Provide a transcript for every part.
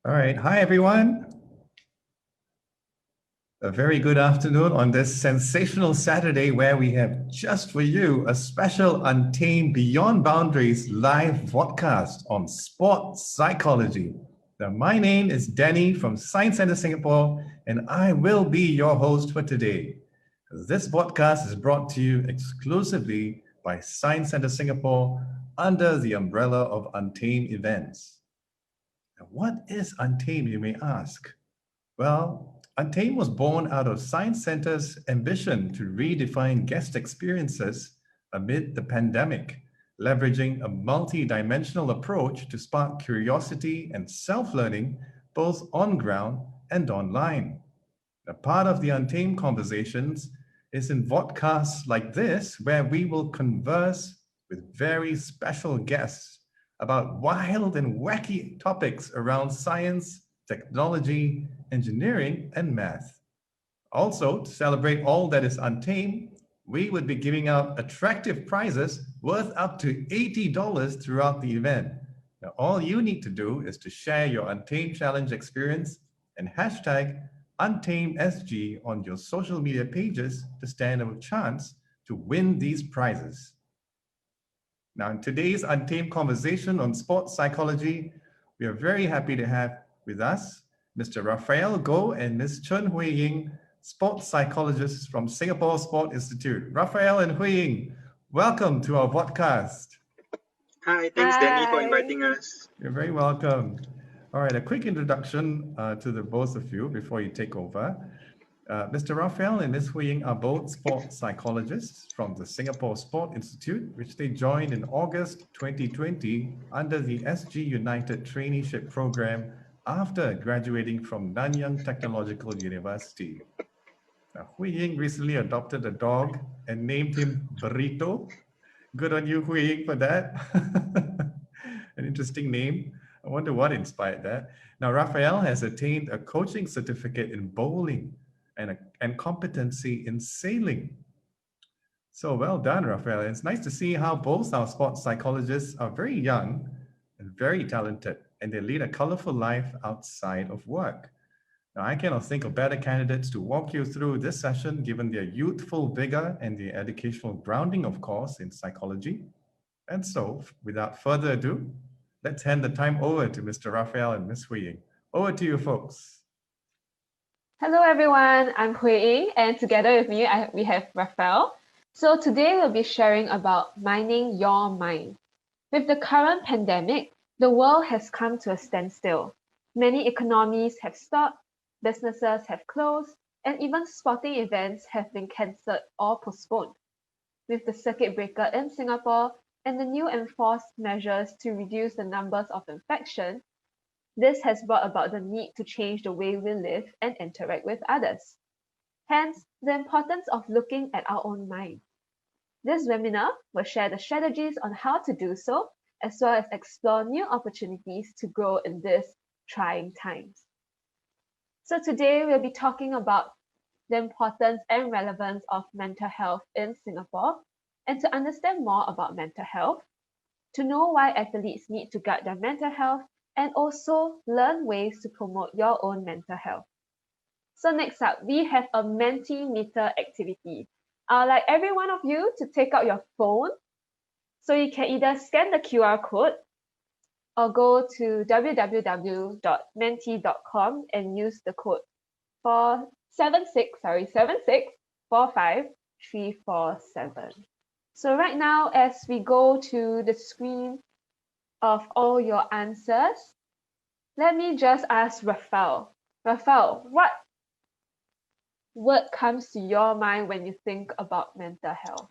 All right. Hi, everyone. A very good afternoon on this sensational Saturday where we have just for you a special Untamed Beyond Boundaries live podcast on sports psychology. Now, my name is Danny from Science Center Singapore, and I will be your host for today. This podcast is brought to you exclusively by Science Center Singapore under the umbrella of Untamed events. Now, what is Untamed, you may ask? Well, Untamed was born out of Science Center's ambition to redefine guest experiences amid the pandemic, leveraging a multi-dimensional approach to spark curiosity and self-learning both on ground and online. A part of the Untamed Conversations is in vodcasts like this, where we will converse with very special guests about wild and wacky topics around science, technology, engineering, and math. Also, to celebrate all that is Untamed, we would be giving out attractive prizes worth up to $80 throughout the event. Now, all you need to do is to share your Untamed Challenge experience and hashtag UntamedSG on your social media pages to stand a chance to win these prizes. Now, in today's Untamed Conversation on sports psychology, we are very happy to have with us Mr. Raphael Goh and Ms. Chern Ying, sports psychologists from Singapore Sport Institute. Raphael and Ying, welcome to our podcast. Hi, thanks Danny for inviting us. You're very welcome. All right, a quick introduction to the both of you before you take over. Mr. Raphael and Ms. Ying are both sports psychologists from the Singapore Sport Institute, which they joined in August 2020 under the SG United Traineeship Program after graduating from Nanyang Technological University. Now, Ying recently adopted a dog and named him Burrito. Good on you, Ying, for that. An interesting name. I wonder what inspired that. Now, Raphael has attained a coaching certificate in bowling and competency in sailing. So well done, Raphael. It's nice to see how both our sports psychologists are very young and very talented, and they lead a colorful life outside of work. Now, I cannot think of better candidates to walk you through this session, given their youthful vigor and their educational grounding, of course, in psychology. And so, without further ado, let's hand the time over to Mr. Raphael and Ms. Ying. Over to you, folks. Hello everyone, I'm Ying, and together with me we have Raphael. So today we'll be sharing about mining your mind. With the current pandemic, the world has come to a standstill. Many economies have stopped, businesses have closed, and even sporting events have been cancelled or postponed. With the circuit breaker in Singapore and the new enforced measures to reduce the numbers of infection, this has brought about the need to change the way we live and interact with others. Hence, the importance of looking at our own mind. This webinar will share the strategies on how to do so, as well as explore new opportunities to grow in these trying times. So today we'll be talking about the importance and relevance of mental health in Singapore, and to understand more about mental health, to know why athletes need to guard their mental health, and also learn ways to promote your own mental health. So next up, we have a Mentimeter activity. I'd like every one of you to take out your phone, so you can either scan the QR code or go to www.menti.com and use the code for 7645347. So right now, as we go to the screen of all your answers, let me just ask Raphael. Raphael, what word comes to your mind when you think about mental health?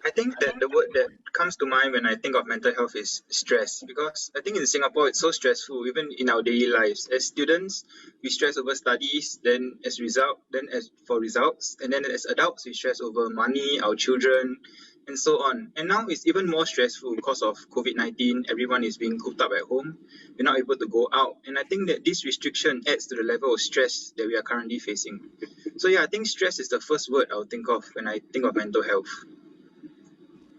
I think that the word that comes to mind when I think of mental health is stress, because I think in Singapore it's so stressful, even in our daily lives. As students, we stress over studies, then as for results, and then as adults, we stress over money, our children, and so on. And now it's even more stressful because of COVID-19. Everyone is being cooped up at home. We're not able to go out. And I think that this restriction adds to the level of stress that we are currently facing. So yeah, I think stress is the first word I'll think of when I think of mental health.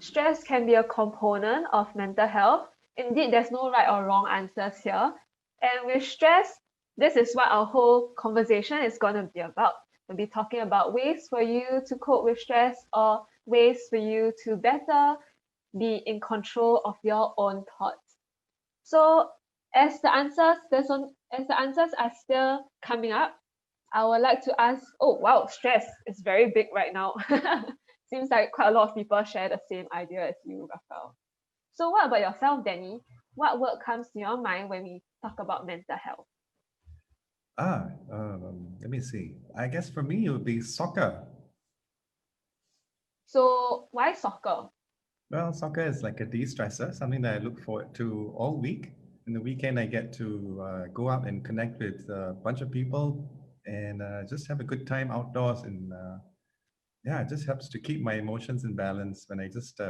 Stress can be a component of mental health. Indeed, there's no right or wrong answers here. And with stress, this is what our whole conversation is going to be about. We'll be talking about ways for you to cope with stress or ways for you to better be in control of your own thoughts. So as the answers are still coming up, I would like to ask, oh wow, stress is very big right now. Seems like quite a lot of people share the same idea as you, Raphael. So what about yourself, Danny? What word comes to your mind when we talk about mental health? Let me see. I guess for me, it would be soccer. So why soccer? Well, soccer is like a de-stressor, something that I look forward to all week. In the weekend, I get to go out and connect with a bunch of people and just have a good time outdoors. And yeah, it just helps to keep my emotions in balance when I just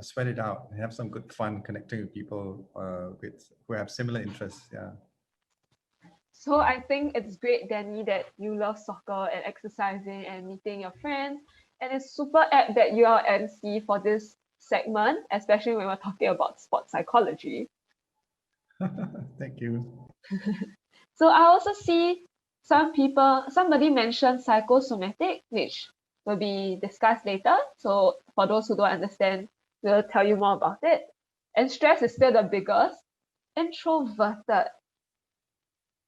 sweat it out and have some good fun connecting with people who have similar interests. Yeah. So I think it's great, Danny, that you love soccer and exercising and meeting your friends. And it's super apt that you are MC for this segment, especially when we're talking about sports psychology. Thank you. So I also see somebody mentioned psychosomatic, which will be discussed later. So for those who don't understand, we'll tell you more about it. And stress is still the biggest. Introverted.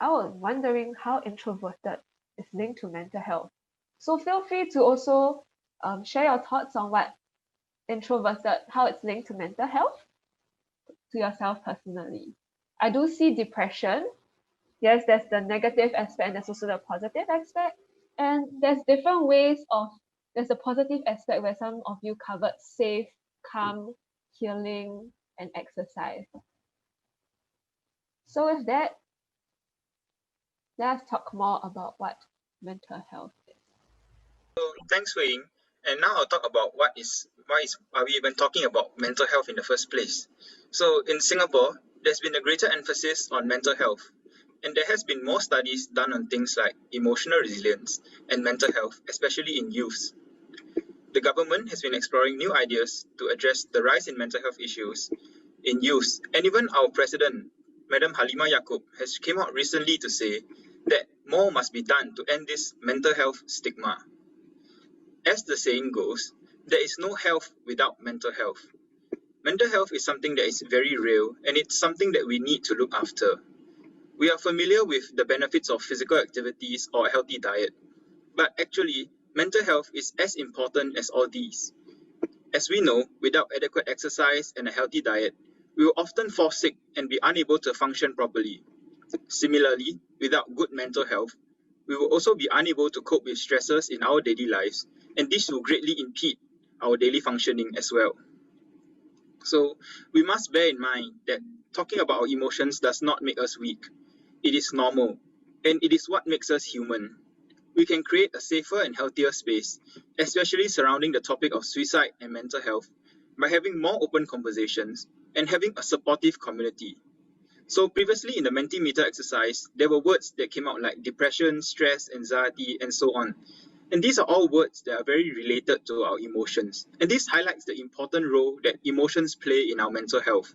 I was wondering how introverted is linked to mental health. So feel free to also share your thoughts on what introverted, how it's linked to mental health to yourself personally. I do see depression. Yes, there's the negative aspect and there's also the positive aspect. And there's different ways of, there's a positive aspect where some of you covered safe, calm, healing, and exercise. So with that, let's talk more about what mental health is. So thanks, Ying. And now I'll talk about why are we even talking about mental health in the first place. So in Singapore, there's been a greater emphasis on mental health. And there has been more studies done on things like emotional resilience and mental health, especially in youths. The government has been exploring new ideas to address the rise in mental health issues in youths. And even our president, Madam Halimah Yacob, has came out recently to say that more must be done to end this mental health stigma. As the saying goes, there is no health without mental health. Mental health is something that is very real, and it's something that we need to look after. We are familiar with the benefits of physical activities or a healthy diet, but actually, mental health is as important as all these. As we know, without adequate exercise and a healthy diet, we will often fall sick and be unable to function properly. Similarly, without good mental health, we will also be unable to cope with stresses in our daily lives, and this will greatly impede our daily functioning as well. So, we must bear in mind that talking about our emotions does not make us weak. It is normal, and it is what makes us human. We can create a safer and healthier space, especially surrounding the topic of suicide and mental health, by having more open conversations and having a supportive community. So previously in the Mentimeter exercise, there were words that came out like depression, stress, anxiety, and so on. And these are all words that are very related to our emotions. And this highlights the important role that emotions play in our mental health.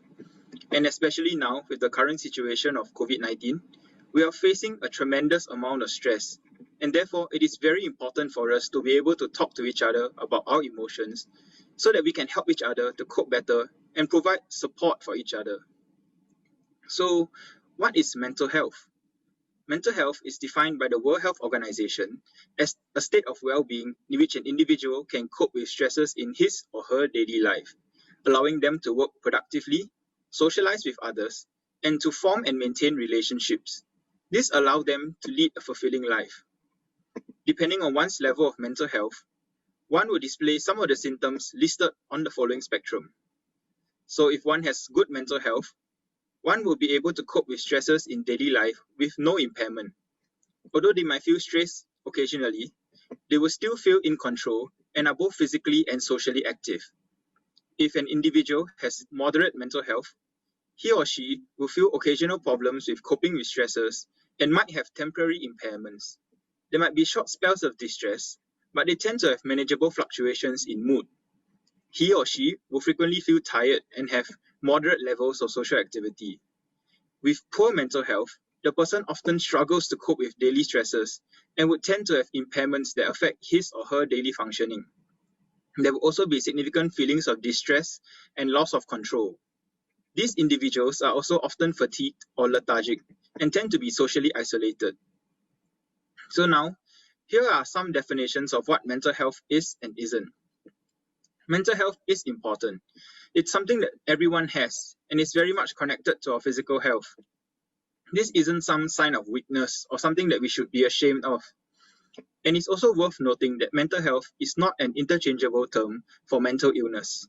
And especially now, with the current situation of COVID-19, we are facing a tremendous amount of stress. And therefore, it is very important for us to be able to talk to each other about our emotions so that we can help each other to cope better and provide support for each other. So, what is mental health? Mental health is defined by the World Health Organization as a state of well-being in which an individual can cope with stresses in his or her daily life, allowing them to work productively, socialize with others, and to form and maintain relationships. This allows them to lead a fulfilling life. Depending on one's level of mental health, one will display some of the symptoms listed on the following spectrum. So if one has good mental health, one will be able to cope with stresses in daily life with no impairment. Although they might feel stressed occasionally, they will still feel in control and are both physically and socially active. If an individual has moderate mental health, he or she will feel occasional problems with coping with stresses and might have temporary impairments. There might be short spells of distress, but they tend to have manageable fluctuations in mood. He or she will frequently feel tired and have moderate levels of social activity. With poor mental health, the person often struggles to cope with daily stresses and would tend to have impairments that affect his or her daily functioning. There will also be significant feelings of distress and loss of control. These individuals are also often fatigued or lethargic and tend to be socially isolated. So now, here are some definitions of what mental health is and isn't. Mental health is important. It's something that everyone has and is very much connected to our physical health. This isn't some sign of weakness or something that we should be ashamed of. And it's also worth noting that mental health is not an interchangeable term for mental illness.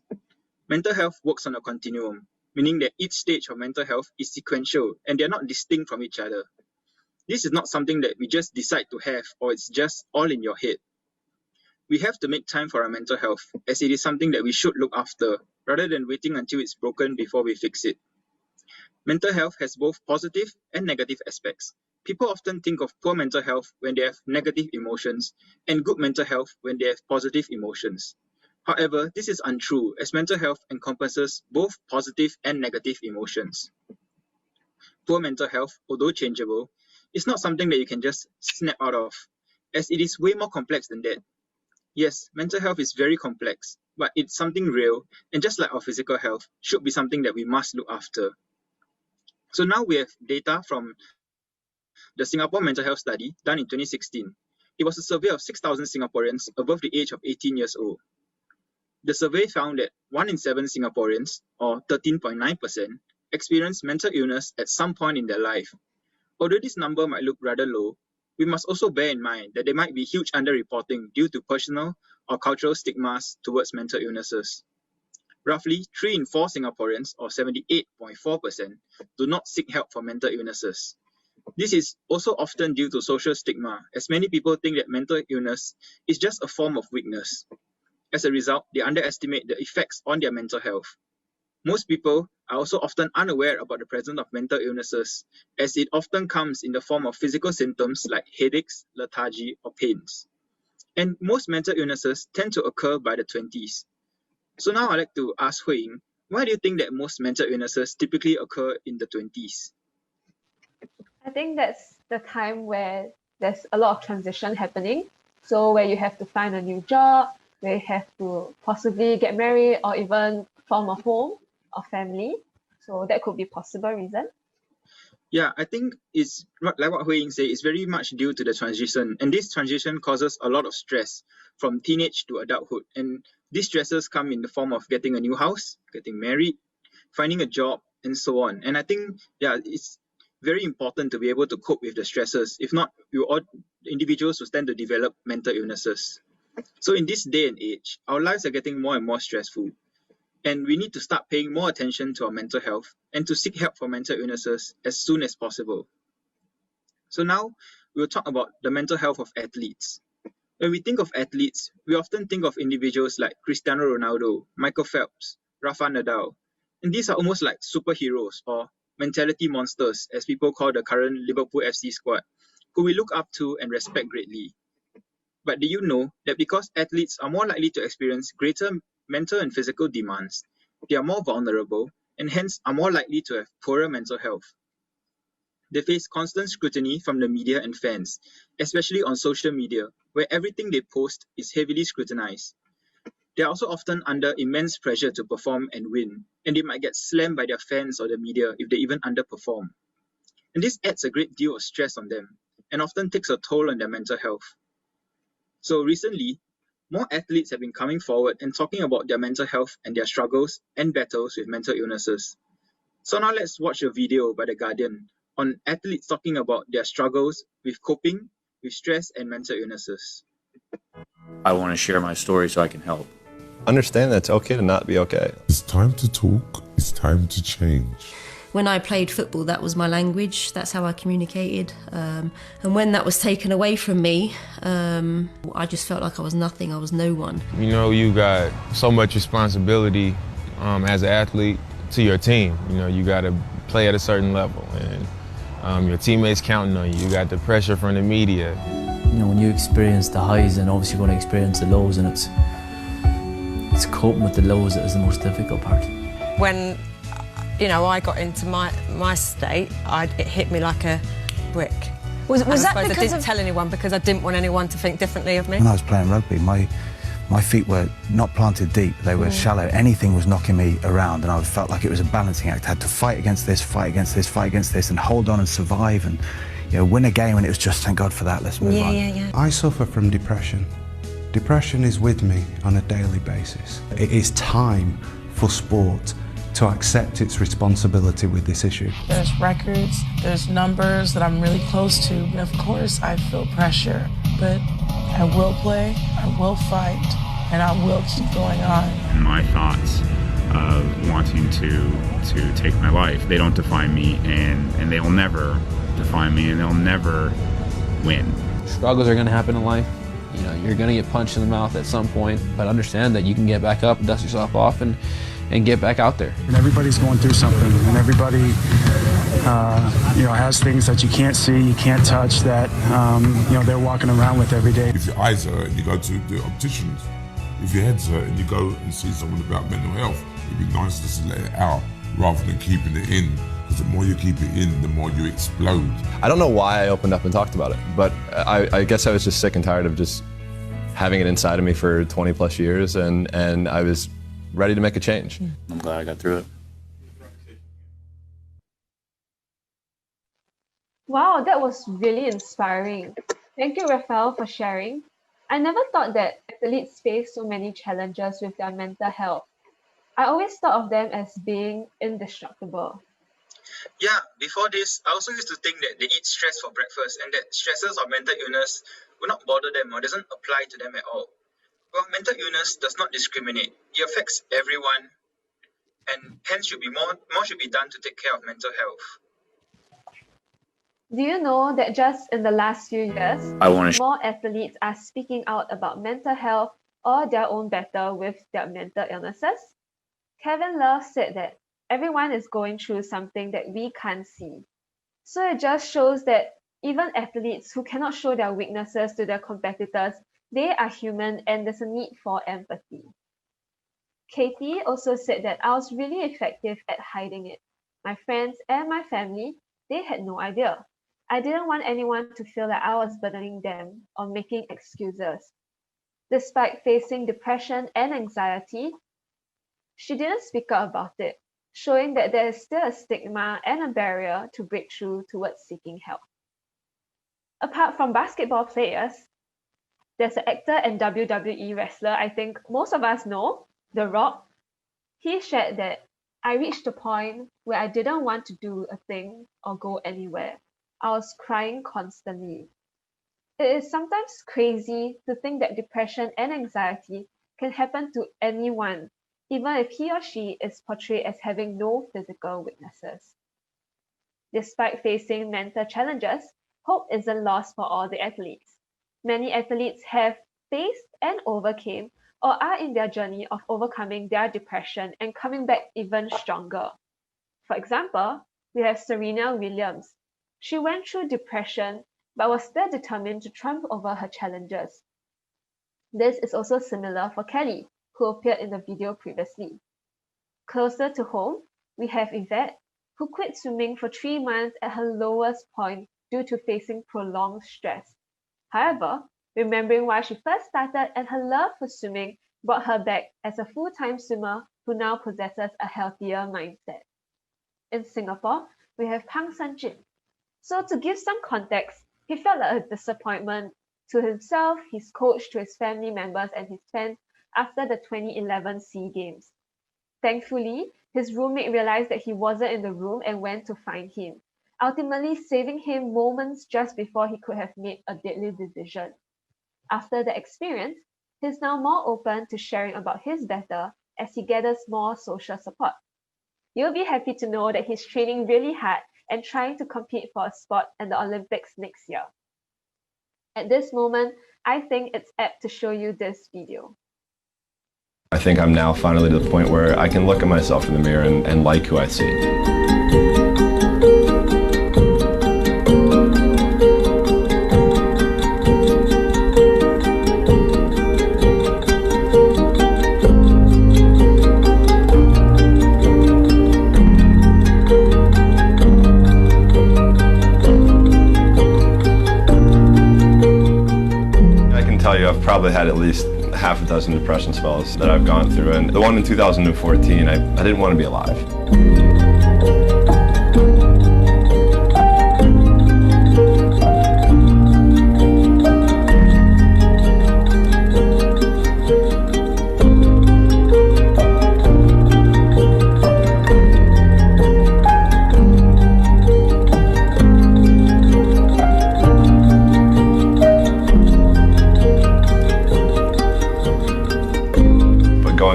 Mental health works on a continuum, meaning that each stage of mental health is sequential and they're not distinct from each other. This is not something that we just decide to have or it's just all in your head. We have to make time for our mental health, as it is something that we should look after, rather than waiting until it's broken before we fix it. Mental health has both positive and negative aspects. People often think of poor mental health when they have negative emotions, and good mental health when they have positive emotions. However, this is untrue, as mental health encompasses both positive and negative emotions. Poor mental health, although changeable, is not something that you can just snap out of, as it is way more complex than that. Yes, mental health is very complex, but it's something real, and just like our physical health, should be something that we must look after. So now we have data from the Singapore Mental Health Study done in 2016. It was a survey of 6,000 Singaporeans above the age of 18 years old. The survey found that 1 in 7 Singaporeans, or 13.9%, experienced mental illness at some point in their life. Although this number might look rather low, we must also bear in mind that there might be huge underreporting due to personal or cultural stigmas towards mental illnesses. Roughly 3 in 4 Singaporeans, or 78.4%, do not seek help for mental illnesses. This is also often due to social stigma, as many people think that mental illness is just a form of weakness. As a result, they underestimate the effects on their mental health. Most people are also often unaware about the presence of mental illnesses, as it often comes in the form of physical symptoms like headaches, lethargy, or pains. And most mental illnesses tend to occur by the 20s. So now I'd like to ask Ying, why do you think that most mental illnesses typically occur in the 20s? I think that's the time where there's a lot of transition happening. So where you have to find a new job, where you have to possibly get married or even form a home or family. So that could be a possible reason. Yeah, I think it's like what Ying said, it's very much due to the transition. And this transition causes a lot of stress from teenage to adulthood. And these stresses come in the form of getting a new house, getting married, finding a job, and so on. And I think, yeah, it's very important to be able to cope with the stresses. If not, individuals will tend to develop mental illnesses. So in this day and age, our lives are getting more and more stressful. And we need to start paying more attention to our mental health and to seek help for mental illnesses as soon as possible. So now we'll talk about the mental health of athletes. When we think of athletes, we often think of individuals like Cristiano Ronaldo, Michael Phelps, Rafael Nadal. And these are almost like superheroes or mentality monsters, as people call the current Liverpool FC squad, who we look up to and respect greatly. But do you know that because athletes are more likely to experience greater mental and physical demands, they are more vulnerable and hence are more likely to have poorer mental health? They face constant scrutiny from the media and fans, especially on social media, where everything they post is heavily scrutinized. They are also often under immense pressure to perform and win, and they might get slammed by their fans or the media if they even underperform. And this adds a great deal of stress on them, and often takes a toll on their mental health. So recently, more athletes have been coming forward and talking about their mental health and their struggles and battles with mental illnesses. So now let's watch a video by The Guardian on athletes talking about their struggles with coping with stress and mental illnesses. I want to share my story so I can help. Understand that it's okay to not be okay. It's time to talk. It's time to change. When I played football, that was my language. That's how I communicated. And when that was taken away from me, I just felt like I was nothing. I was no one. You know, you got so much responsibility as an athlete to your team. You know, you got to play at a certain level, and your teammates counting on you. You got the pressure from the media. You know, when you experience the highs, and obviously you're going to experience the lows, and it's coping with the lows that is the most difficult part. When you know, I got into my state, it hit me like a brick. Was that I because didn't tell anyone because I didn't want anyone to think differently of me. When I was playing rugby, my feet were not planted deep, they were shallow. Anything was knocking me around, and I felt like it was a balancing act. I had to fight against this, fight against this, fight against this, and hold on and survive and, you know, win a game, and it was just, thank God for that, let's move on. Yeah. I suffer from depression. Depression is with me on a daily basis. It is time for sport to accept its responsibility with this issue. There's records, there's numbers that I'm really close to, and of course I feel pressure, but I will play, I will fight, and I will keep going on. And my thoughts of wanting to take my life, they don't define me, and they'll never define me, and they'll never win. Struggles are going to happen in life. You know, you're going to get punched in the mouth at some point, but understand that you can get back up and dust yourself off and get back out there. And everybody's going through something, and everybody, you know, has things that you can't see, you can't touch, that, you know, they're walking around with every day. If your eyes hurt and you go to the opticians, if your head's hurt and you go and see someone about mental health, it'd be nice just to let it out rather than keeping it in. Because the more you keep it in, the more you explode. I don't know why I opened up and talked about it, but I guess I was just sick and tired of just having it inside of me for 20 plus years, and I was ready to make a change. I'm glad I got through it. Wow, that was really inspiring. Thank you, Raphael, for sharing. I never thought that athletes face so many challenges with their mental health. I always thought of them as being indestructible. Yeah, before this, I also used to think that they eat stress for breakfast and that stresses or mental illness will not bother them or doesn't apply to them at all. Well, mental illness does not discriminate. It affects everyone, and hence more should be done to take care of mental health. Do you know that just in the last few years, more athletes are speaking out about mental health or their own battle with their mental illnesses? Kevin Love said that everyone is going through something that we can't see. So it just shows that even athletes who cannot show their weaknesses to their competitors, they are human and there's a need for empathy. Katie also said that I was really effective at hiding it. My friends and my family, they had no idea. I didn't want anyone to feel like I was burdening them or making excuses. Despite facing depression and anxiety, she didn't speak up about it, showing that there is still a stigma and a barrier to break through towards seeking help. Apart from basketball players, there's an actor and WWE wrestler I think most of us know, The Rock. He shared that I reached a point where I didn't want to do a thing or go anywhere. I was crying constantly. It is sometimes crazy to think that depression and anxiety can happen to anyone, even if he or she is portrayed as having no physical weaknesses. Despite facing mental challenges, hope isn't lost for all the athletes. Many athletes have faced and overcame or are in their journey of overcoming their depression and coming back even stronger. For example, we have Serena Williams. She went through depression but was still determined to triumph over her challenges. This is also similar for Kelly, who appeared in the video previously. Closer to home, we have Yvette, who quit swimming for 3 months at her lowest point due to facing prolonged stress. However, remembering why she first started and her love for swimming brought her back as a full-time swimmer who now possesses a healthier mindset. In Singapore, we have Pang San-jin. So to give some context, he felt like a disappointment to himself, his coach, to his family members and his fans after the 2011 SEA Games. Thankfully, his roommate realized that he wasn't in the room and went to find him, ultimately saving him moments just before he could have made a deadly decision. After the experience, he's now more open to sharing about his battle as he gathers more social support. You'll be happy to know that he's training really hard and trying to compete for a spot in the Olympics next year. At this moment, I think it's apt to show you this video. I think I'm now finally to the point where I can look at myself in the mirror and like who I see. tell you I've probably had at least half a dozen depression spells that I've gone through, and the one in 2014, I didn't want to be alive.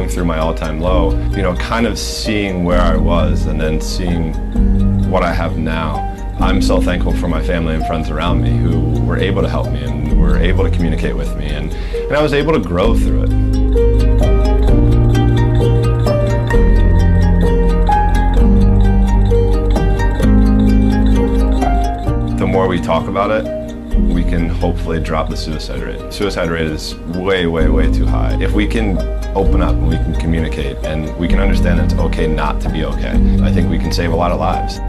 Through my all-time low, you know, kind of seeing where I was and then seeing what I have now. I'm so thankful for my family and friends around me who were able to help me and were able to communicate with me, and I was able to grow through it. The more we talk about it, we can hopefully drop the suicide rate. Suicide rate is way, way, way too high. If we can open up and we can communicate and we can understand that it's okay not to be okay, I think we can save a lot of lives.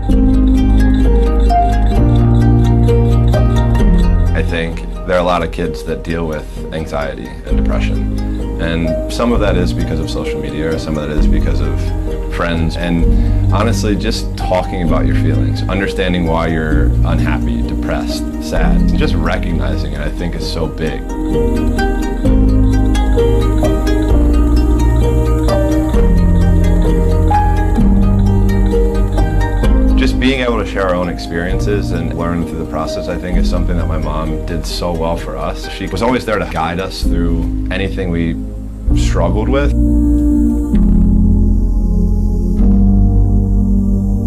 I think there are a lot of kids that deal with anxiety and depression. And some of that is because of social media, or some of that is because of friends. And honestly, just talking about your feelings, understanding why you're unhappy, depressed, sad, and just recognizing it, I think is so big. Just being able to share our own experiences and learn through the process, I think, is something that my mom did so well for us. She was always there to guide us through anything we struggled with.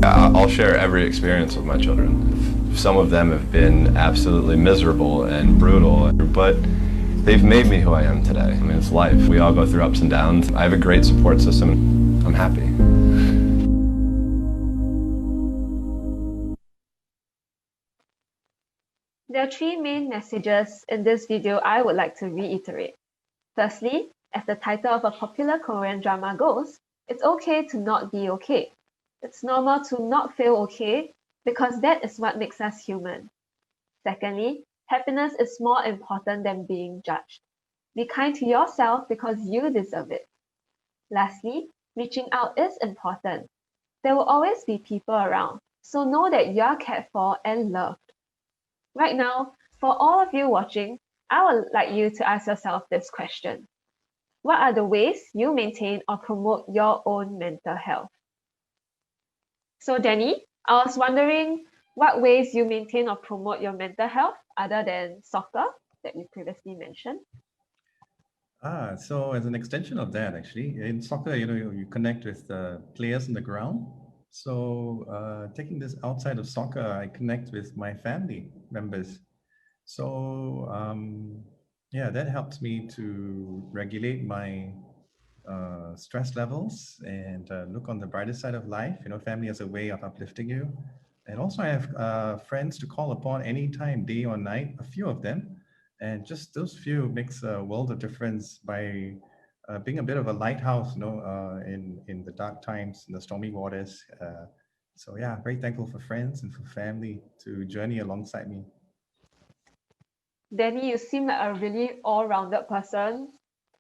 I'll share every experience with my children. Some of them have been absolutely miserable and brutal, but they've made me who I am today. I mean, it's life. We all go through ups and downs. I have a great support system. I'm happy. There are three main messages in this video I would like to reiterate. Firstly, as the title of a popular Korean drama goes, it's okay to not be okay. It's normal to not feel okay because that is what makes us human. Secondly, happiness is more important than being judged. Be kind to yourself because you deserve it. Lastly, reaching out is important. There will always be people around, so know that you are cared for and loved. Right now, for all of you watching, I would like you to ask yourself this question. What are the ways you maintain or promote your own mental health? So Danny, I was wondering what ways you maintain or promote your mental health other than soccer that you previously mentioned. So as an extension of that, actually, in soccer, you connect with the players on the ground. So taking this outside of soccer, I connect with my family members. So yeah, that helps me to regulate my stress levels and look on the brighter side of life. Family as a way of uplifting you. And also I have friends to call upon anytime, day or night, a few of them. And just those few makes a world of difference by being a bit of a lighthouse, in the dark times, in the stormy waters. So yeah, very thankful for friends and for family to journey alongside me. Danny, you seem like a really all-rounded person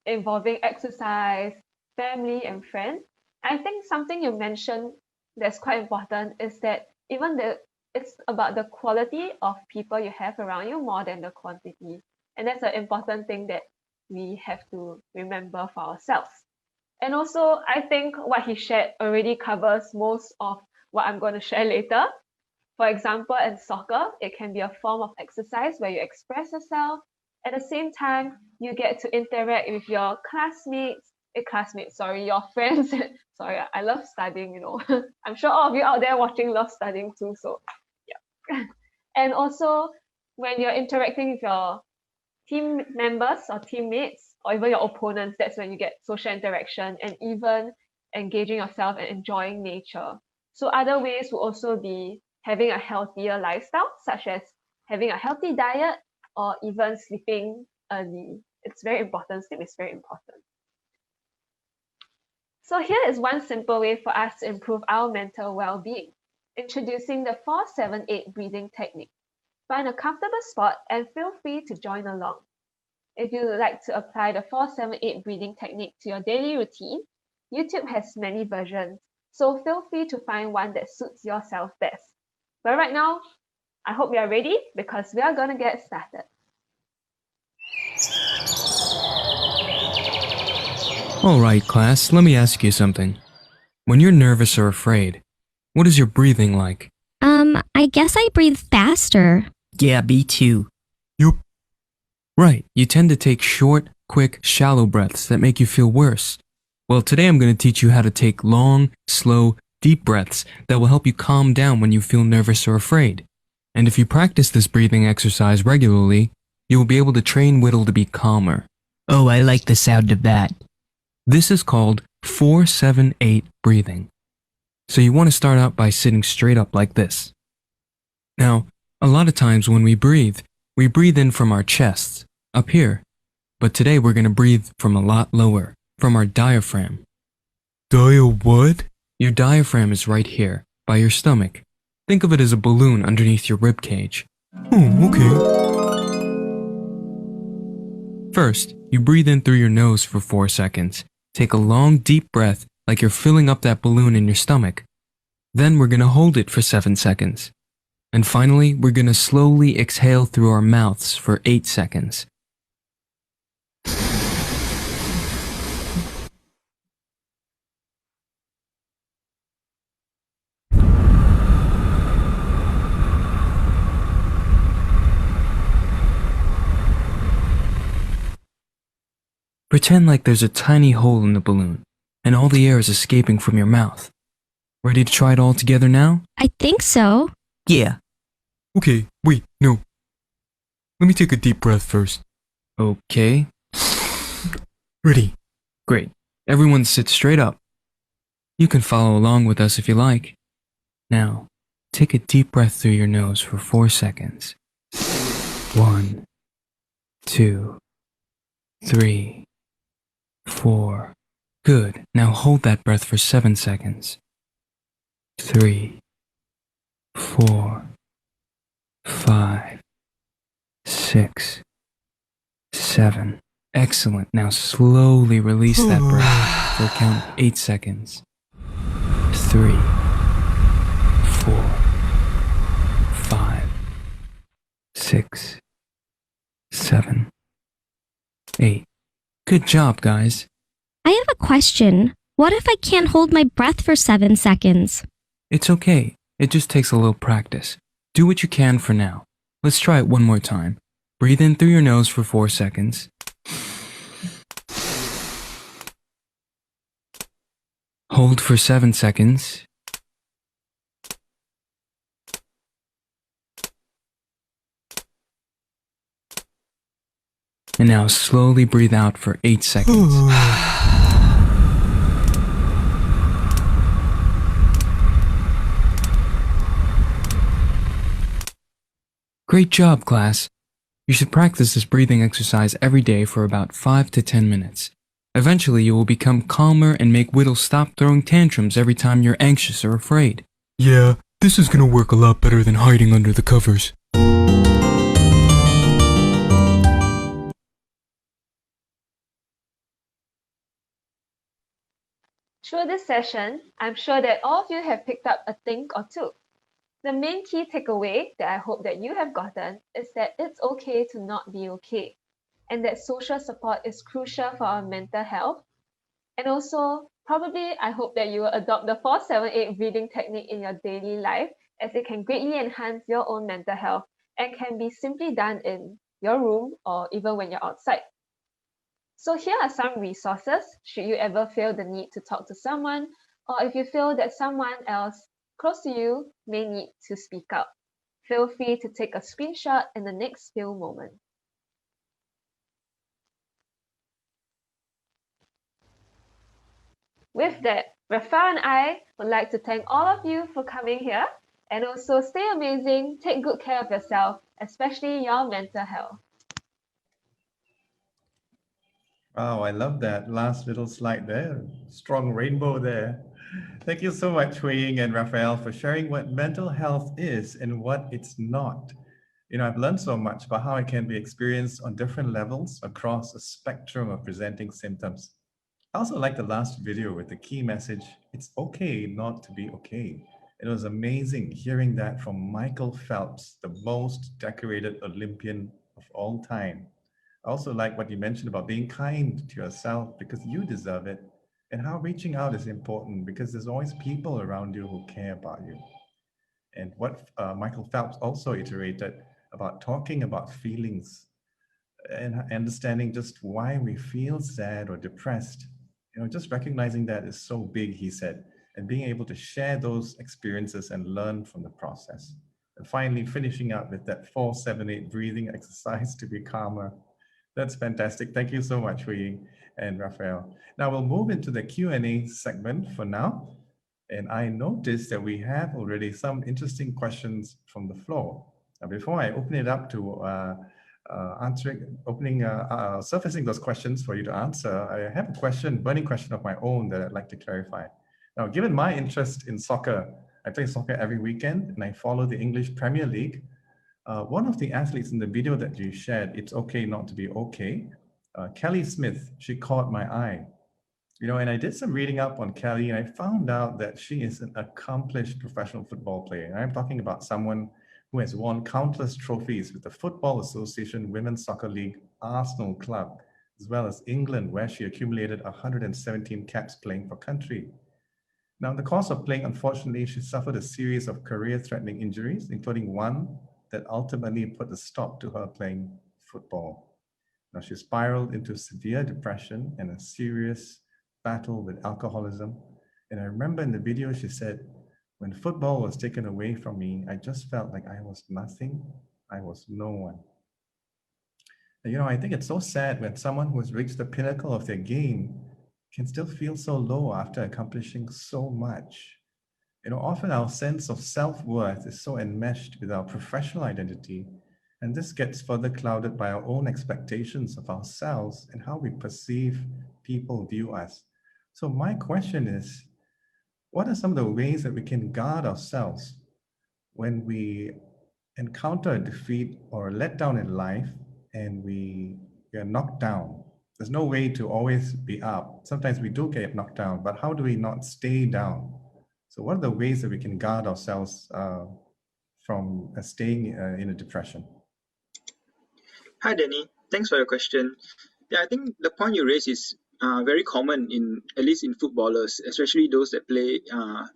involving exercise, family, and friends. I think something you mentioned that's quite important is that it's about the quality of people you have around you more than the quantity. And that's an important thing that we have to remember for ourselves. And also, I think what he shared already covers most of what I'm going to share later. For example, in soccer, it can be a form of exercise where you express yourself. At the same time, you get to interact with your your friends. Sorry, I love studying, I'm sure all of you out there watching love studying too, so yeah. And also, when you're interacting with your team members or teammates, or even your opponents, that's when you get social interaction and even engaging yourself and enjoying nature. So other ways will also be having a healthier lifestyle, such as having a healthy diet or even sleeping early. It's very important. Sleep is very important. So here is one simple way for us to improve our mental well-being. Introducing the 4-7-8 breathing technique. Find a comfortable spot and feel free to join along. If you would like to apply the 4-7-8 breathing technique to your daily routine, YouTube has many versions, so feel free to find one that suits yourself best. But right now, I hope you are ready because we are going to get started. All right, class, let me ask you something. When you're nervous or afraid, what is your breathing like? I guess I breathe faster. Yeah, me too. Yup. Right, you tend to take short, quick, shallow breaths that make you feel worse. Well, today I'm going to teach you how to take long, slow, deep breaths that will help you calm down when you feel nervous or afraid. And if you practice this breathing exercise regularly, you will be able to train Whittle to be calmer. Oh, I like the sound of that. This is called 4-7-8 breathing. So you want to start out by sitting straight up like this. Now, a lot of times when we breathe in from our chests, up here. But today we're going to breathe from a lot lower, from our diaphragm. What? Your diaphragm is right here, by your stomach. Think of it as a balloon underneath your rib cage. Oh, okay. First, you breathe in through your nose for 4 seconds. Take a long, deep breath like you're filling up that balloon in your stomach. Then we're going to hold it for 7 seconds. And finally, we're going to slowly exhale through our mouths for 8 seconds. Pretend like there's a tiny hole in the balloon, and all the air is escaping from your mouth. Ready to try it all together now? I think so. Yeah. Okay, wait, no. Let me take a deep breath first. Okay. Ready. Great. Everyone sit straight up. You can follow along with us if you like. Now, take a deep breath through your nose for 4 seconds. 1, 2, 3, 4. Good. Now hold that breath for 7 seconds. 3, 4, 5, 6, 7. Excellent. Now slowly release that breath for a count of 8 seconds. 3, 4, 5, 6, 7, 8. Good job, guys. I have a question. What if I can't hold my breath for 7 seconds? It's okay. It just takes a little practice. Do what you can for now. Let's try it one more time. Breathe in through your nose for 4 seconds. Hold for 7 seconds. And now slowly breathe out for 8 seconds. Great job, class. You should practice this breathing exercise every day for about 5 to 10 minutes. Eventually, you will become calmer and make Whittle stop throwing tantrums every time you're anxious or afraid. Yeah, this is gonna work a lot better than hiding under the covers. Through this session, I'm sure that all of you have picked up a thing or two. The main key takeaway that I hope that you have gotten is that it's okay to not be okay, and that social support is crucial for our mental health. And also, probably, I hope that you will adopt the 4-7-8 breathing technique in your daily life, as it can greatly enhance your own mental health and can be simply done in your room or even when you're outside. So here are some resources should you ever feel the need to talk to someone, or if you feel that someone else close to you may need to speak up. Feel free to take a screenshot in the next few moments. With that, Raphael and I would like to thank all of you for coming here, and also stay amazing, take good care of yourself, especially your mental health. Wow, I love that last little slide there. Strong rainbow there. Thank you so much, Ying and Raphael, for sharing what mental health is and what it's not. I've learned so much about how it can be experienced on different levels across a spectrum of presenting symptoms. I also like the last video with the key message, it's okay not to be okay. It was amazing hearing that from Michael Phelps, the most decorated Olympian of all time. I also like what you mentioned about being kind to yourself because you deserve it, and how reaching out is important because there's always people around you who care about you. And what Michael Phelps also iterated about talking about feelings and understanding just why we feel sad or depressed. Just recognizing that is so big, he said, and being able to share those experiences and learn from the process. And finally, finishing up with that 4-7-8 breathing exercise to be calmer. That's fantastic. Thank you so much, Ying and Raphael. Now we'll move into the Q&A segment for now. And I noticed that we have already some interesting questions from the floor. Now, before I open it up to surfacing those questions for you to answer, I have a burning question of my own that I'd like to clarify. Now, given my interest in soccer, I play soccer every weekend and I follow the English Premier League. One of the athletes in the video that you shared, It's Okay Not to Be Okay, Kelly Smith, she caught my eye. And I did some reading up on Kelly and I found out that she is an accomplished professional football player. And I'm talking about someone who has won countless trophies with the Football Association Women's Soccer League Arsenal Club, as well as England, where she accumulated 117 caps playing for country. Now, in the course of playing, unfortunately, she suffered a series of career-threatening injuries, including one that ultimately put a stop to her playing football. Now, she spiraled into severe depression and a serious battle with alcoholism. And I remember in the video, she said, when football was taken away from me, I just felt like I was nothing. I was no one. And, I think it's so sad when someone who has reached the pinnacle of their game can still feel so low after accomplishing so much. Often our sense of self-worth is so enmeshed with our professional identity, and this gets further clouded by our own expectations of ourselves and how we perceive people view us. So my question is, what are some of the ways that we can guard ourselves when we encounter a defeat or a letdown in life and we are knocked down? There's no way to always be up. Sometimes we do get knocked down, but how do we not stay down? So what are the ways that we can guard ourselves from staying in a depression? Hi, Danny. Thanks for your question. Yeah, I think the point you raise is very common at least in footballers, especially those that play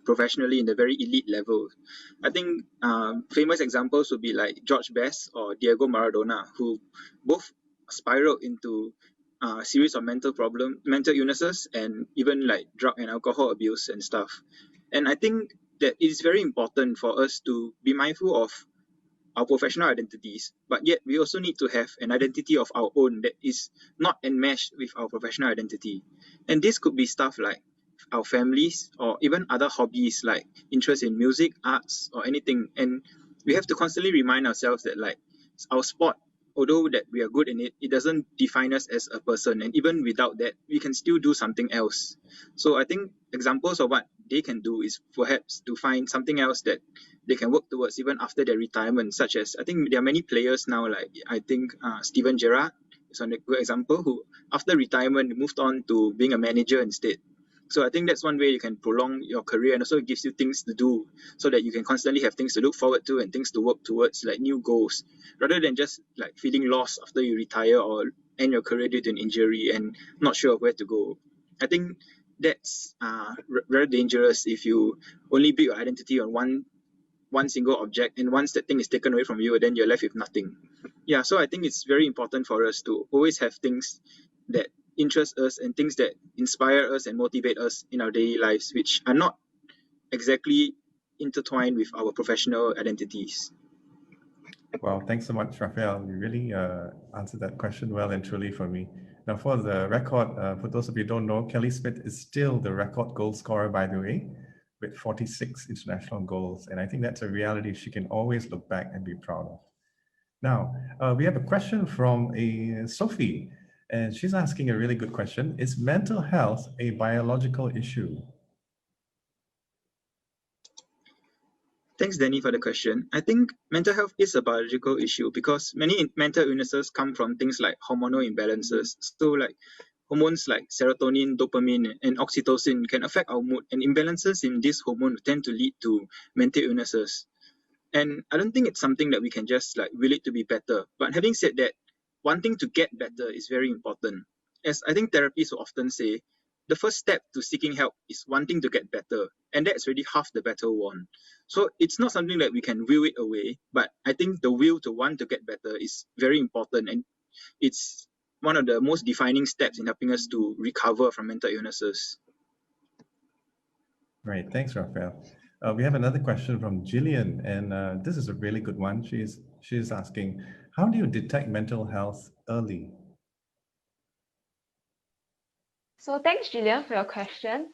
professionally in the very elite level. I think famous examples would be like George Best or Diego Maradona, who both spiraled into a series of mental illnesses, and even like drug and alcohol abuse and stuff. And I think that it is very important for us to be mindful of our professional identities, but yet we also need to have an identity of our own that is not enmeshed with our professional identity. And this could be stuff like our families or even other hobbies like interest in music, arts, or anything. And we have to constantly remind ourselves that like our sport, although that we are good in it, it doesn't define us as a person. And even without that, we can still do something else. So I think examples of what they can do is perhaps to find something else that they can work towards even after their retirement, such as, I think there are many players now, like I think Steven Gerrard is a good example, who after retirement moved on to being a manager instead. So I think that's one way you can prolong your career, and also it gives you things to do so that you can constantly have things to look forward to and things to work towards, like new goals, rather than just like feeling lost after you retire or end your career due to an injury and not sure of where to go. I think that's very dangerous if you only build your identity on one single object, and once that thing is taken away from you, then you're left with nothing. Yeah, so I think it's very important for us to always have things that interest us and things that inspire us and motivate us in our daily lives, which are not exactly intertwined with our professional identities. Well, thanks so much, Raphael. You really answered that question well and truly for me. Now, for the record, for those of you who don't know, Kelly Smith is still the record goal scorer, by the way, with 46 international goals. And I think that's a reality she can always look back and be proud of. Now, we have a question from Sophie, and she's asking a really good question. Is mental health a biological issue? Thanks, Danny, for the question. I think mental health is a biological issue because many mental illnesses come from things like hormonal imbalances. So, like hormones like serotonin, dopamine, and oxytocin can affect our mood, and imbalances in this hormone tend to lead to mental illnesses. And I don't think it's something that we can just like will it to be better. But having said that, wanting to get better is very important. As I think therapists will often say, the first step to seeking help is wanting to get better, and that's already half the battle won. So it's not something that we can will it away, but I think the will to want to get better is very important, and it's one of the most defining steps in helping us to recover from mental illnesses. Great, thanks, Raphael. We have another question from Jillian, and this is a really good one. She's asking, how do you detect mental health early? So thanks, Gillian, for your question.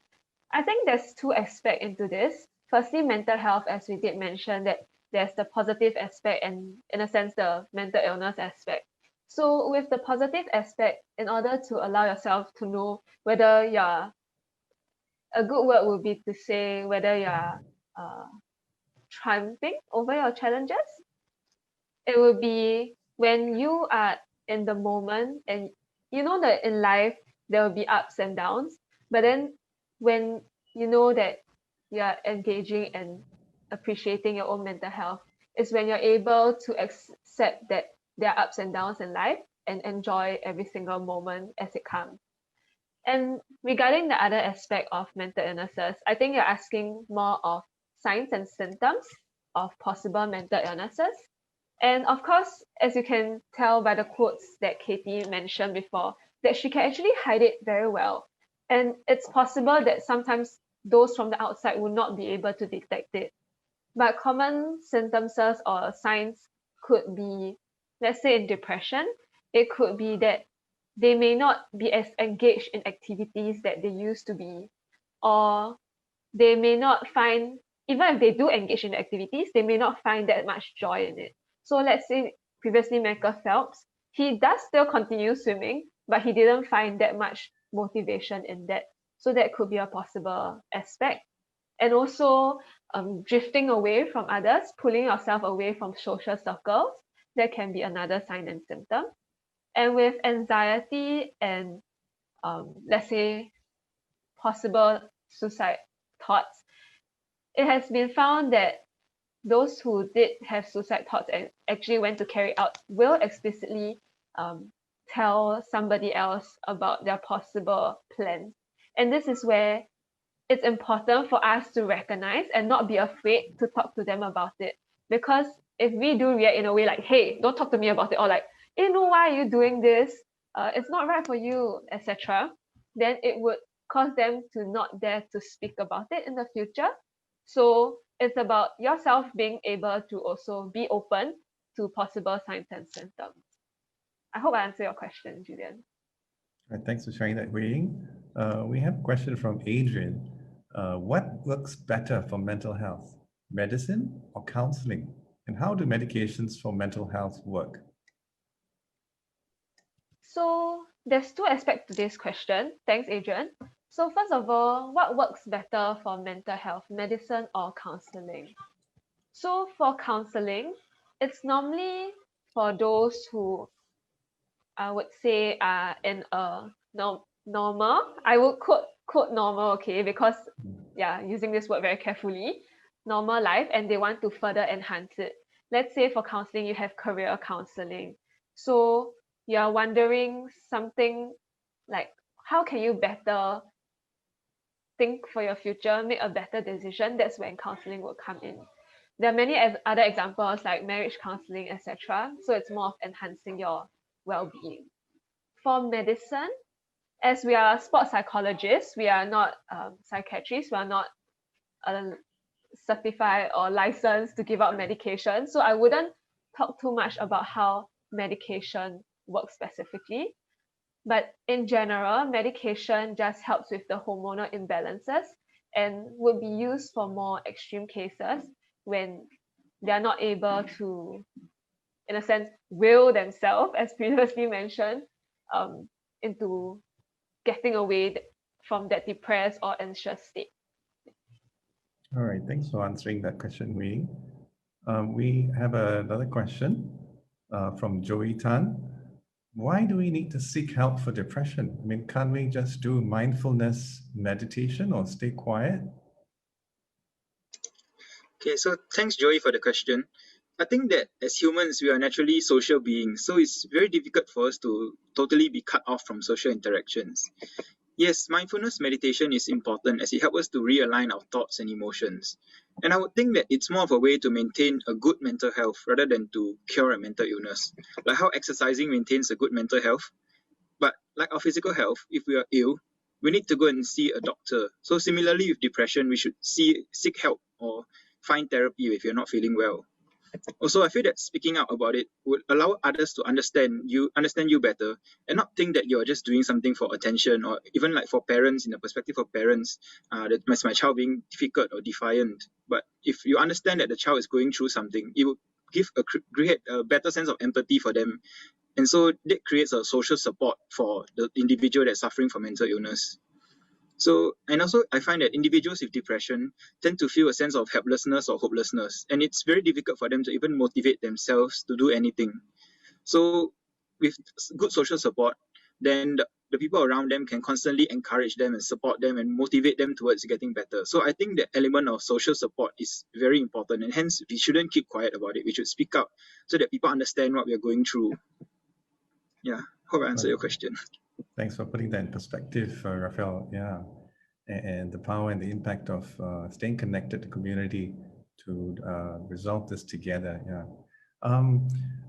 I think there's two aspects into this. Firstly, mental health, as we did mention, that there's the positive aspect and, in a sense, the mental illness aspect. So with the positive aspect, in order to allow yourself to know whether you're, a good word would be to say whether you're triumphing over your challenges. It will be when you are in the moment, and you know that in life there will be ups and downs, but then when you know that you are engaging and appreciating your own mental health is when you're able to accept that there are ups and downs in life and enjoy every single moment as it comes. And regarding the other aspect of mental illnesses, I think you're asking more of signs and symptoms of possible mental illnesses. And of course, as you can tell by the quotes that Katie mentioned before, that she can actually hide it very well. And it's possible that sometimes those from the outside will not be able to detect it. But common symptoms or signs could be, let's say in depression, it could be that they may not be as engaged in activities that they used to be, or they may not find, even if they do engage in activities, they may not find that much joy in it. So let's say previously Michael Phelps, he does still continue swimming, but he didn't find that much motivation in that. So that could be a possible aspect. And also drifting away from others, pulling yourself away from social circles, that can be another sign and symptom. And with anxiety and let's say possible suicide thoughts, it has been found that those who did have suicide thoughts and actually went to carry out will explicitly tell somebody else about their possible plans. And this is where it's important for us to recognize and not be afraid to talk to them about it. Because if we do react in a way like, hey, don't talk to me about it, or like, hey, no, why are you doing this? It's not right for you, etc., then it would cause them to not dare to speak about it in the future. So it's about yourself being able to also be open to possible signs and symptoms. I hope I answered your question, Julian. All right, thanks for sharing that, Ying. We have a question from Adrian. What works better for mental health, medicine or counseling? And how do medications for mental health work? So there's two aspects to this question. Thanks, Adrian. So first of all, what works better for mental health, medicine or counseling? So for counseling, it's normally for those who I would say are in a normal, I would quote normal, okay, because yeah, using this word very carefully, normal life, and they want to further enhance it. Let's say for counseling, you have career counseling. So you're wondering something like, how can you better think for your future, make a better decision? That's when counseling will come in. There are many other examples like marriage counseling, etc. So it's more of enhancing your well-being. For medicine, as we are sports psychologists, we are not psychiatrists, we are not certified or licensed to give out medication. So I wouldn't talk too much about how medication works specifically. But in general, medication just helps with the hormonal imbalances and would be used for more extreme cases when they are not able to, in a sense, will themselves, as previously mentioned, into getting away from that depressed or anxious state. All right, thanks for answering that question, Wei. We have another question from Joey Tan. Why do we need to seek help for depression? I mean, can't we just do mindfulness meditation or stay quiet? Okay, so thanks, Joey, for the question. I think that as humans, we are naturally social beings, so it's very difficult for us to totally be cut off from social interactions. Yes, mindfulness meditation is important as it helps us to realign our thoughts and emotions. And I would think that it's more of a way to maintain a good mental health rather than to cure a mental illness. Like how exercising maintains a good mental health. But like our physical health, if we are ill, we need to go and see a doctor. So similarly with depression, we should seek help or find therapy if you're not feeling well. Also, I feel that speaking out about it would allow others to understand you better and not think that you're just doing something for attention, or even like for parents, in the perspective of parents, that my child being difficult or defiant. But if you understand that the child is going through something, it will create a better sense of empathy for them. And so that creates a social support for the individual that's suffering from mental illness. So, and also I find that individuals with depression tend to feel a sense of helplessness or hopelessness, and it's very difficult for them to even motivate themselves to do anything. So, with good social support, then the people around them can constantly encourage them and support them and motivate them towards getting better. So, I think the element of social support is very important, and hence we shouldn't keep quiet about it. We should speak up so that people understand what we are going through. Yeah, hope I answered your question. Thanks for putting that in perspective, Raphael. Yeah, and the power and the impact of staying connected to community to resolve this together. Yeah.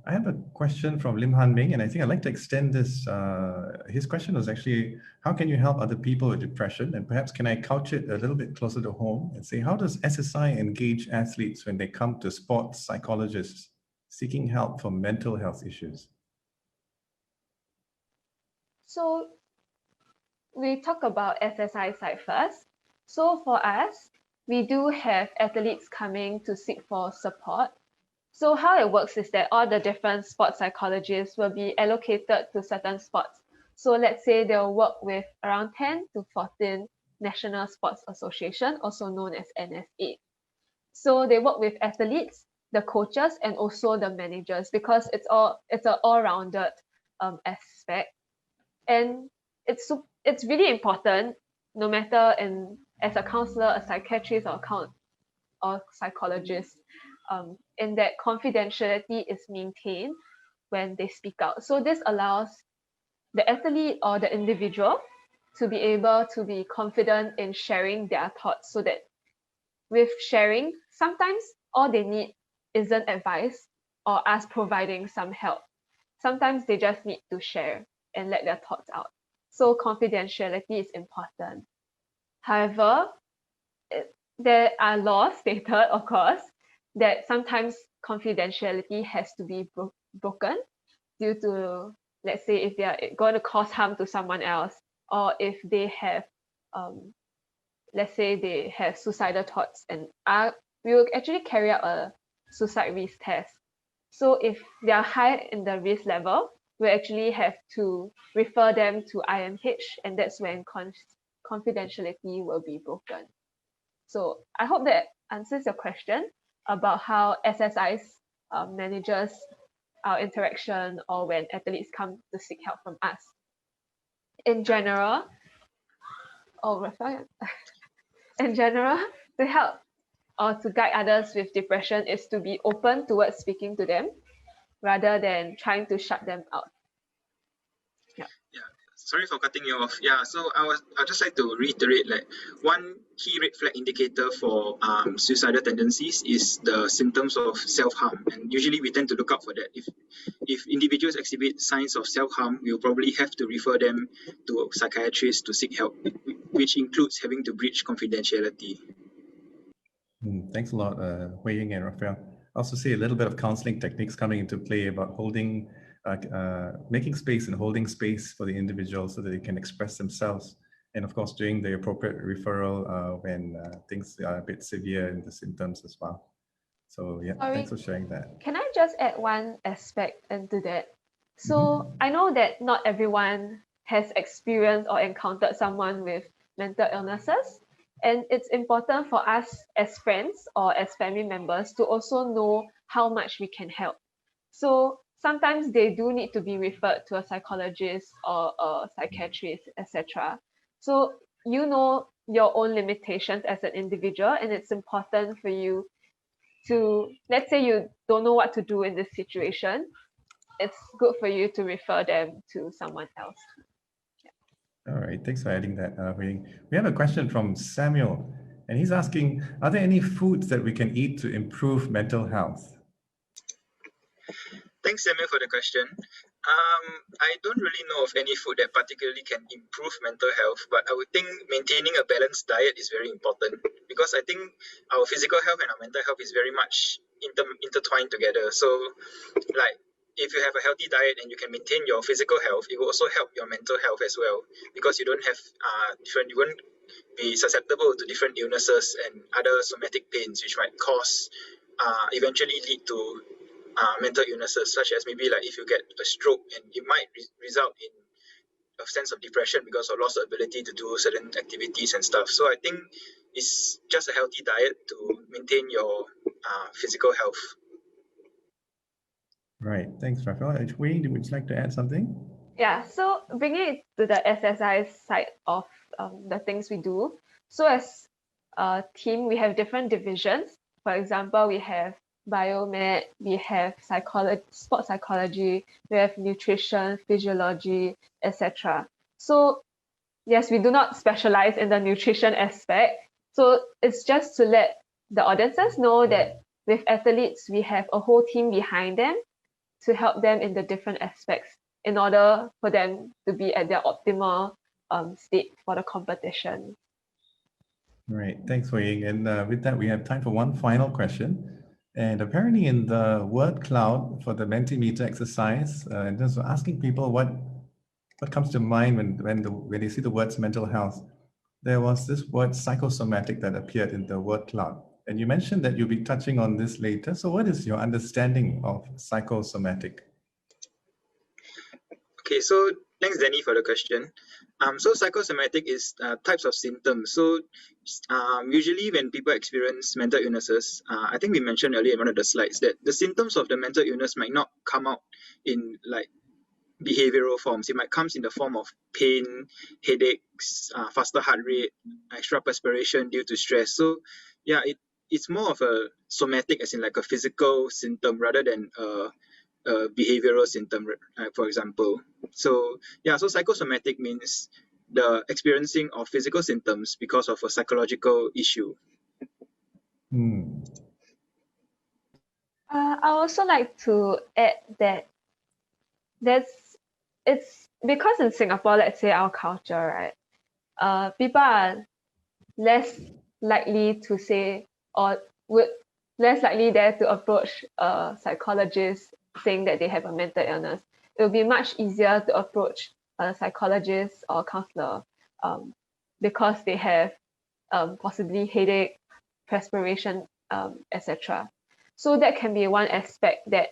I have a question from Lim Han Ming, and I think I'd like to extend this. His question was actually, how can you help other people with depression? And perhaps can I couch it a little bit closer to home and say, how does SSI engage athletes when they come to sports psychologists seeking help for mental health issues? So we talk about SSI side first. So for us, we do have athletes coming to seek for support. So how it works is that all the different sports psychologists will be allocated to certain sports. So let's say they'll work with around 10 to 14 National Sports Association, also known as NSA. So they work with athletes, the coaches, and also the managers, because it's an all-rounded aspect. And it's really important, no matter as a counselor, a psychiatrist, or psychologist, in that confidentiality is maintained when they speak out. So this allows the athlete or the individual to be able to be confident in sharing their thoughts, so that with sharing, sometimes all they need isn't advice or us providing some help. Sometimes they just need to share and let their thoughts out. So confidentiality is important. However, there are laws stated, of course, that sometimes confidentiality has to be broken due to, let's say, if they are going to cause harm to someone else, or if they have, let's say they have suicidal thoughts, and we will actually carry out a suicide risk test. So if they are high in the risk level, we actually have to refer them to IMH, and that's when confidentiality will be broken. So I hope that answers your question about how SSIs manages our interaction, or when athletes come to seek help from us. In general, in general, to help or to guide others with depression is to be open towards speaking to them, rather than trying to shut them out. Yeah. Sorry for cutting you off. Yeah, so I'd just like to reiterate, like, one key red flag indicator for suicidal tendencies is the symptoms of self-harm, and usually we tend to look out for that. If individuals exhibit signs of self-harm, we'll probably have to refer them to psychiatrists to seek help, which includes having to breach confidentiality. Thanks a lot, Ying and Raphael. I also see a little bit of counseling techniques coming into play about holding, making space and holding space for the individual so that they can express themselves. And of course, doing the appropriate referral when things are a bit severe in the symptoms as well. So yeah, thanks for sharing that. Can I just add one aspect into that? So I know that not everyone has experienced or encountered someone with mental illnesses. And it's important for us as friends or as family members to also know how much we can help. So sometimes they do need to be referred to a psychologist or a psychiatrist, etc. So you know your own limitations as an individual, and it's important for you to, let's say you don't know what to do in this situation, it's good for you to refer them to someone else. All right, thanks for adding that. We have a question from Samuel, and he's asking, are there any foods that we can eat to improve mental health? Thanks, Samuel, for the question. I don't really know of any food that particularly can improve mental health, but I would think maintaining a balanced diet is very important because I think our physical health and our mental health is very much intertwined together. So, like, if you have a healthy diet and you can maintain your physical health, it will also help your mental health as well because you don't have you won't be susceptible to different illnesses and other somatic pains, which might cause eventually lead to mental illnesses, such as maybe like if you get a stroke, and it might result in a sense of depression because of loss of ability to do certain activities and stuff. So I think it's just a healthy diet to maintain your physical health. Right, thanks, Raphael. Wayne, would you like to add something? Yeah, so bringing it to the SSI side of the things we do. So as a team, we have different divisions. For example, we have biomed, we have psychology, sports psychology, we have nutrition, physiology, etc. So yes, we do not specialize in the nutrition aspect. So it's just to let the audiences know that with athletes, we have a whole team behind them to help them in the different aspects in order for them to be at their optimal state for the competition. Right, thanks, Ying. And with that, we have time for one final question. And apparently in the word cloud for the Mentimeter exercise, in terms of asking people what comes to mind when they see the words mental health, there was this word psychosomatic that appeared in the word cloud. And you mentioned that you'll be touching on this later. So what is your understanding of psychosomatic? Okay, so thanks, Danny, for the question. So psychosomatic is types of symptoms. So usually when people experience mental illnesses, I think we mentioned earlier in one of the slides that the symptoms of the mental illness might not come out in like behavioral forms. It might come in the form of pain, headaches, faster heart rate, extra perspiration due to stress. So yeah, it's more of a somatic, as in like a physical symptom rather than a behavioral symptom, for example. So yeah, so psychosomatic means the experiencing of physical symptoms because of a psychological issue. I also like to add that it's because in Singapore, let's say our culture, right? People are less likely to say or would less likely there to approach a psychologist saying that they have a mental illness. It will be much easier to approach a psychologist or counselor because they have possibly headache, perspiration, etc. So that can be one aspect that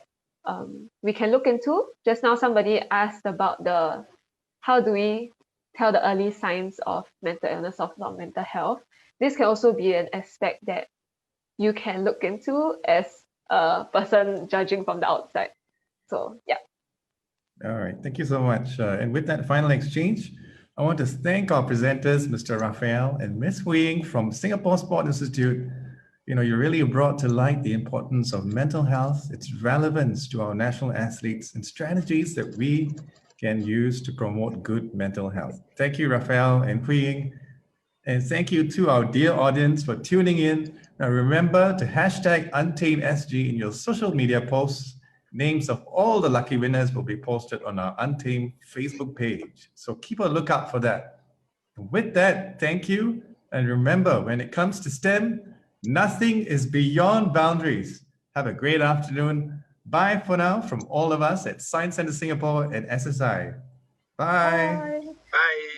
we can look into. Just now somebody asked about how do we tell the early signs of mental illness or mental health. This can also be an aspect that you can look into as a person judging from the outside. So yeah. All right, thank you so much. And with that final exchange, I want to thank our presenters, Mr. Raphael and Ms. Ying from Singapore Sport Institute. You know, you really brought to light the importance of mental health, its relevance to our national athletes, and strategies that we can use to promote good mental health. Thank you, Raphael and Ying. And thank you to our dear audience for tuning in. Now remember to hashtag UntameSG in your social media posts. Names of all the lucky winners will be posted on our UNTAME Facebook page. So keep a lookout for that. And with that, thank you. And remember, when it comes to STEM, nothing is beyond boundaries. Have a great afternoon. Bye for now from all of us at Science Centre Singapore and SSI. Bye. Bye.